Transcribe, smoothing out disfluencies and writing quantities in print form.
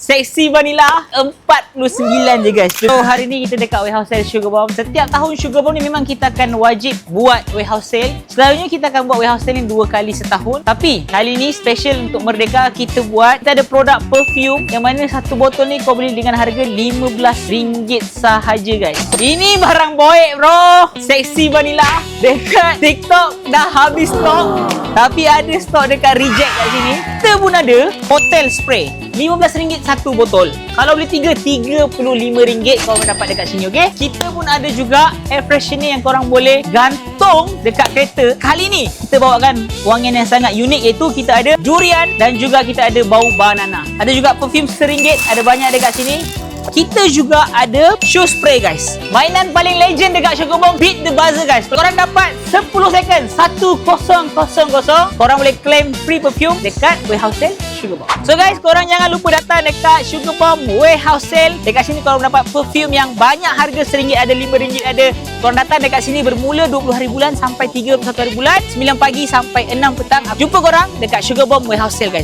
Seksi vanilla 49 je guys. So hari ni kita dekat warehouse sale Sugar Bomb. Setiap tahun Sugar Bomb ni memang kita akan wajib buat warehouse sale. Selalunya kita akan buat warehouse sale ni 2 kali setahun. Tapi kali ni special untuk Merdeka, kita ada produk perfume yang mana satu botol ni kau beli dengan harga RM15 sahaja guys. Ini barang boek bro. Seksi vanilla. Dekat TikTok dah habis stok. Tapi ada stok dekat Reject kat sini. Kita pun ada hotel spray. RM15 satu botol. Kalau beli 3, RM35 kau dapat dekat sini, okey? Kita pun ada juga air freshener yang korang boleh gantung dekat kereta. Kali ni kita bawakan wangian yang sangat unik, iaitu kita ada durian dan juga kita ada bau banana. Ada juga perfume RM1, ada banyak dekat sini. Kita juga ada shoe spray guys. Mainan paling legend dekat Sugar Bomb, beat the buzzer guys. Korang dapat 10 second 1000. Korang boleh claim free perfume dekat warehouse sale Sugar Bomb. So guys, korang jangan lupa datang dekat Sugar Bomb warehouse sale. Dekat sini korang dapat perfume yang banyak harga RM1 ada, RM5 ada. Korang datang dekat sini bermula 20 hari bulan sampai 31 hari bulan, 9 pagi sampai 6 petang. Jumpa korang dekat Sugar Bomb warehouse sale guys.